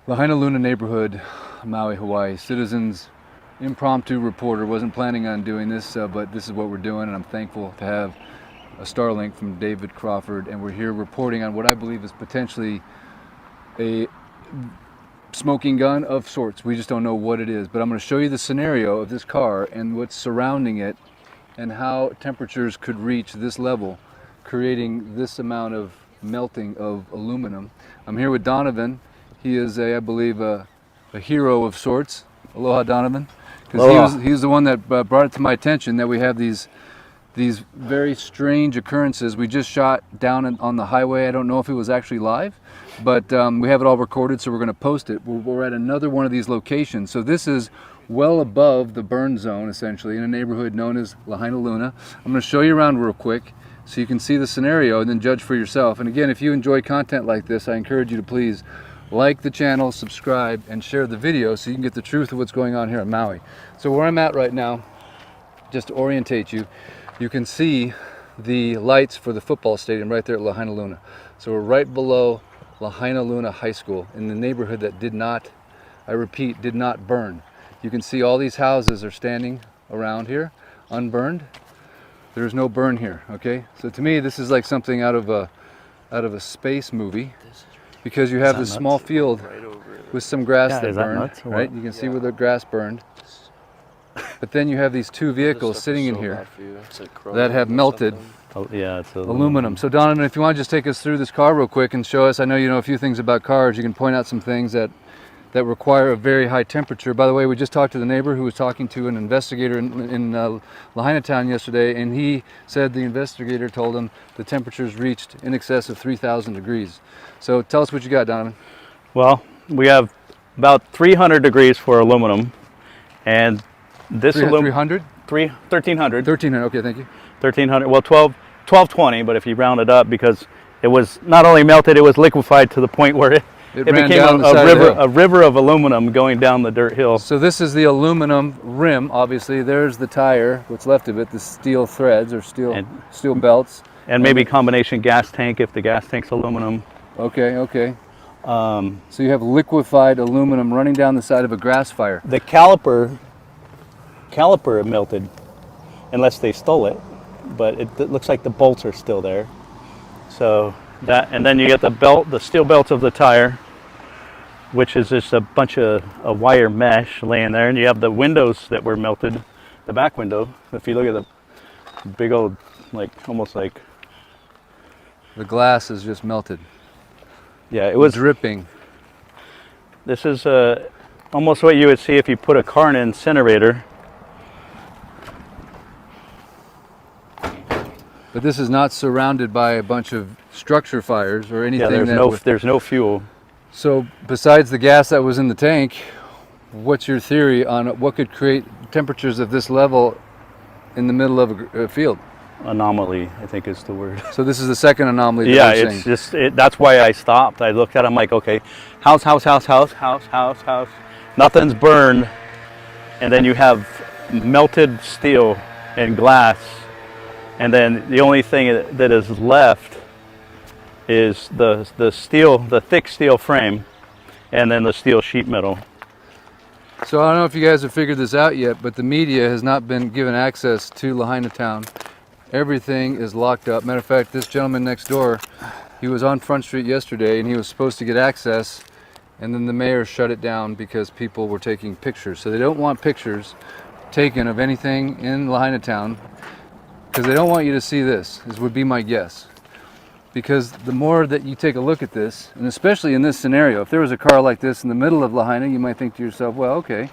Lahaina Luna neighborhood, Maui, Hawaii. Citizens impromptu reporter. Wasn't planning on doing this, but this is what we're doing, and I'm thankful to have a Starlink from David Crawford, and we're here reporting on what I believe is potentially a smoking gun of sorts. We just don't know what it is, but I'm going to show you the scenario of this car and what's surrounding it and how temperatures could reach this level, creating this amount of melting of aluminum. I'm here with Donovan. He is, I believe, a hero of sorts. Aloha, Donovan. Because he was the one that brought it to my attention that we have these very strange occurrences. We just shot down on the highway. I don't know if it was actually live, but we have it all recorded, so we're going to post it. We're at another one of these locations. So this is well above the burn zone, essentially, in a neighborhood known as Lahaina Luna. I'm going to show you around real quick so you can see the scenario and then judge for yourself. And again, if you enjoy content like this, I encourage you to please like the channel, subscribe, and share the video so you can get the truth of what's going on here at Maui. So where I'm at right now, just to orientate you, you can see the lights for the football stadium right there at Lahaina Luna. So we're right below Lahaina Luna High School in the neighborhood that did not, I repeat, did not burn. You can see all these houses are standing around here, unburned. There's no burn here, okay? So to me, this is like something out of a space movie, because you have this small field with some grass that burned, right? You can see where the grass burned. But then you have these two vehicles sitting in here that have melted it's aluminum. So Donovan, if you want to just take us through this car real quick and show us, I know you know a few things about cars, you can point out some things that require a very high temperature. By the way, we just talked to the neighbor who was talking to an investigator in Lahaina Town yesterday, and he said the investigator told him the temperatures reached in excess of 3,000 degrees. So tell us what you got, Donovan. Well, we have about 300 degrees for aluminum, and this 300? 1300. 1300, okay, thank you. 1300, well 1220, but if you round it up, because it was not only melted, it was liquefied to the point where it became a river of aluminum going down the dirt hill. So this is the aluminum rim, obviously. There's the tire, what's left of it, the steel threads or steel belts. And maybe combination gas tank if the gas tank's aluminum. Okay, okay. So you have liquefied aluminum running down the side of a grass fire. The caliper melted, unless they stole it, but it looks like the bolts are still there. So that, and then you get the steel belt of the tire, which is just a bunch of a wire mesh laying there, and you have the windows that were melted, the back window. If you look at the big old, almost like the glass is just melted. Yeah, it was dripping. This is almost what you would see if you put a car in an incinerator. But this is not surrounded by a bunch of structure fires or anything. Yeah, there's no fuel. So besides the gas that was in the tank, what's your theory on what could create temperatures of this level in the middle of a field? Anomaly, I think is the word. So this is the second anomaly. Yeah, it's just that's why I stopped. I looked at it, I'm like, okay, house. Nothing's burned, and then you have melted steel and glass, and then the only thing that is left is the steel, the thick steel frame, and then the steel sheet metal. So I don't know if you guys have figured this out yet, but the media has not been given access to Lahaina Town. Everything is locked up. Matter of fact, this gentleman next door, he was on Front Street yesterday and he was supposed to get access, and then the mayor shut it down because people were taking pictures. So they don't want pictures taken of anything in Lahaina Town because they don't want you to see this, would be my guess. Because the more that you take a look at this, and especially in this scenario, if there was a car like this in the middle of Lahaina, you might think to yourself, well, okay,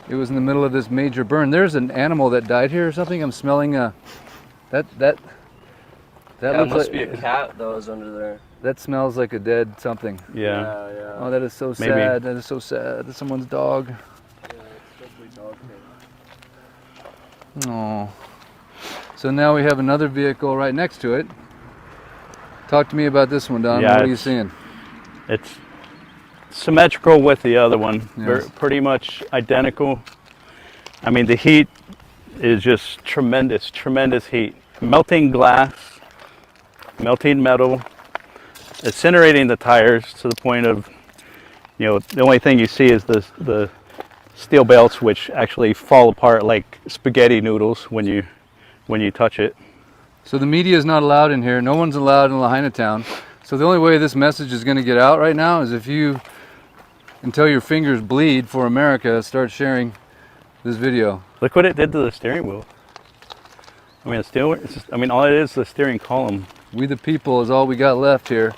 it was in the middle of this major burn. There's an animal that died here or something. I'm smelling that looks must like be a cat that was under there. That smells like a dead something. Yeah. Oh, that is so Maybe. sad. That is so sad. That's someone's dog. Yeah, it's definitely dog hair. Oh. So now we have another vehicle right next to it. Talk to me about this one, Don. Yeah, what are you seeing? It's symmetrical with the other one. Yes. Pretty much identical. I mean, the heat is just tremendous heat. Melting glass, melting metal, incinerating the tires to the point of You know, the only thing you see is the steel belts, which actually fall apart like spaghetti noodles when you touch it. So the media is not allowed in here. No one's allowed in Lahaina town. So the only way this message is going to get out right now is if you, until your fingers bleed for America, start sharing this video. Look what it did to the steering wheel. I mean, all it is the steering column. We the people is all we got left here.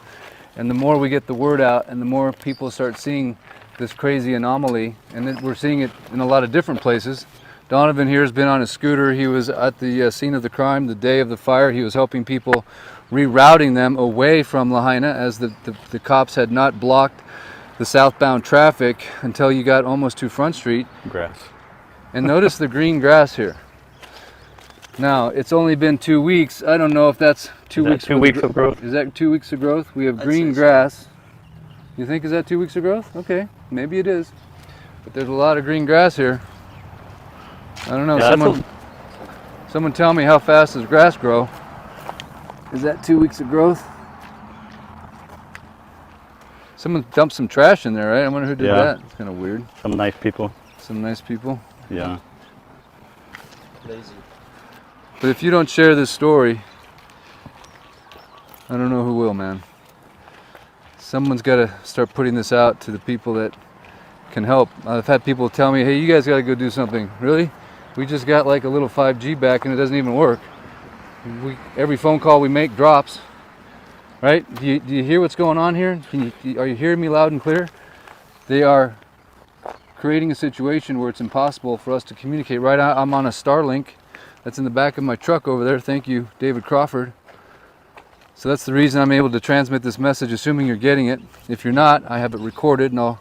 And the more we get the word out and the more people start seeing this crazy anomaly, and then we're seeing it in a lot of different places. Donovan here has been on a scooter. He was at the scene of the crime the day of the fire. He was helping people, rerouting them away from Lahaina, as the cops had not blocked the southbound traffic until you got almost to Front Street. Grass. And notice the green grass here. Now, it's only been 2 weeks. I don't know if that's 2 Is that weeks. 2 weeks of growth? Is that 2 weeks of growth? We have I'd green say so. grass. You think is that 2 weeks of growth? Okay, maybe it is. But there's a lot of green grass here. I don't know. Yeah, Someone tell me, how fast does grass grow? Is that 2 weeks of growth? Someone dumped some trash in there, right? I wonder who did Yeah. that. It's kind of weird. some nice people. Some nice people. Yeah. Lazy. But if you don't share this story, I don't know who will, man. Someone's got to start putting this out to the people that can help. I've had people tell me, hey, you guys got to go do something. Really? We just got like a little 5G back and it doesn't even work. Every phone call we make drops. Right? Do you hear what's going on here? Are you hearing me loud and clear? They are creating a situation where it's impossible for us to communicate. Right now, I'm on a Starlink that's in the back of my truck over there. Thank you, David Crawford. So that's the reason I'm able to transmit this message, assuming you're getting it. If you're not, I have it recorded and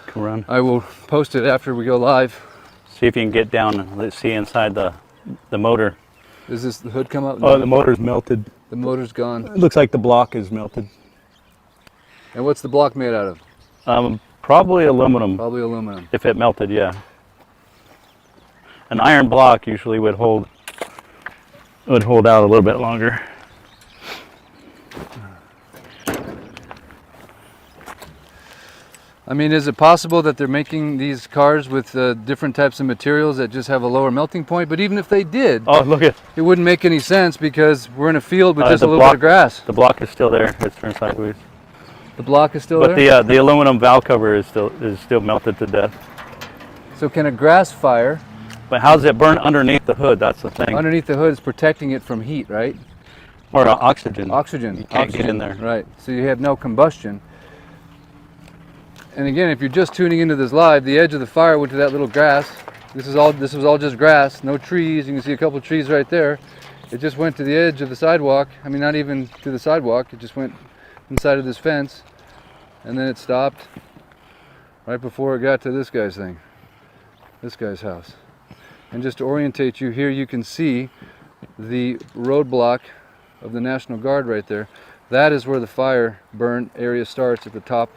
Come around. I will post it after we go live. See if you can get down and let's see inside the motor. Does this the hood come up? Oh, the motor's melted. The motor's gone. It looks like the block is melted. And what's the block made out of? Probably aluminum. Probably aluminum. If it melted, yeah. An iron block usually would hold out a little bit longer. I mean, is it possible that they're making these cars with different types of materials that just have a lower melting point? But even if they did, Oh, look at it wouldn't make any sense because we're in a field with just a the little block- bit of grass. the block is still there. It's turned sideways. The block is still But there? the aluminum valve cover is still melted to death. So can a grass fire But how does it burn underneath the hood? That's the thing. underneath the hood is protecting it from heat, right? Or oxygen. Oxygen. You can't Oxygen, get in there. Right. So you have no combustion. And again, if you're just tuning into this live, the edge of the fire went to that little grass. This was all just grass, no trees. You can see a couple of trees right there. It just went to the edge of the sidewalk. I mean, not even to the sidewalk. It just went inside of this fence, and then it stopped right before it got to this guy's thing, this guy's house. And just to orientate you, here you can see the roadblock of the National Guard right there. That is where the fire burn area starts, at the top,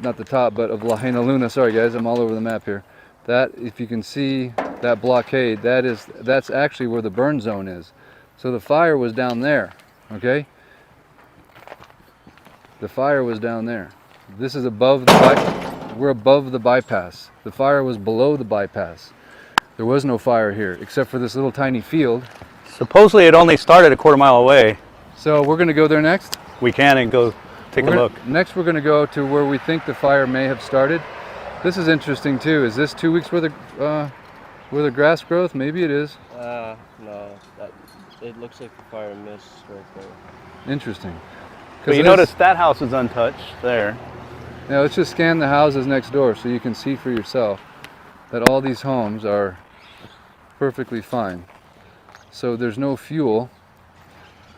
not the top, but of Lahaina Luna. Sorry guys, I'm all over the map here. That, if you can see that blockade, that's actually where the burn zone is. So the fire was down there, okay? The fire was down there. This is above we're above the bypass. The fire was below the bypass. There was no fire here, except for this little tiny field. Supposedly it only started a quarter mile away. So we're gonna go there next. We can and go take a look. Next we're gonna go to where we think the fire may have started. This is interesting too. Is this 2 weeks worth of grass growth? Maybe it is. No, it looks like the fire missed right there. Interesting. But you notice that house is untouched there. Now let's just scan the houses next door so you can see for yourself that all these homes are perfectly fine. So there's no fuel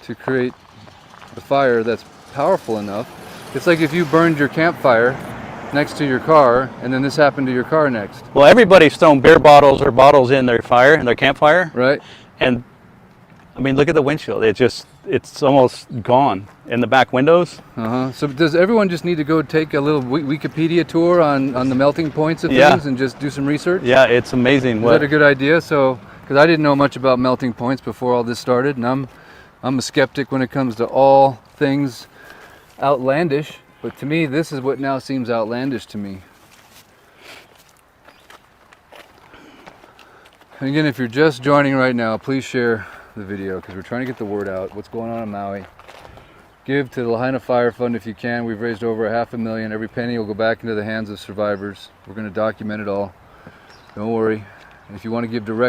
to create the fire that's powerful enough. It's like if you burned your campfire next to your car and then this happened to your car next. Well, everybody's thrown beer bottles or bottles in their campfire. Right? And I mean, look at the windshield. It's almost gone in the back windows. So does everyone just need to go take a little Wikipedia tour on the melting points of Yeah. things and just do some research? Yeah, it's amazing. Is that a good idea? So, because I didn't know much about melting points before all this started, and I'm a skeptic when it comes to all things outlandish. But to me, this is what now seems outlandish to me. And again, if you're just joining right now, please share the video because we're trying to get the word out. What's going on in Maui? Give to the Lahaina Fire Fund if you can. We've raised over $500,000. Every penny will go back into the hands of survivors. We're going to document it all. Don't worry. And if you want to give direct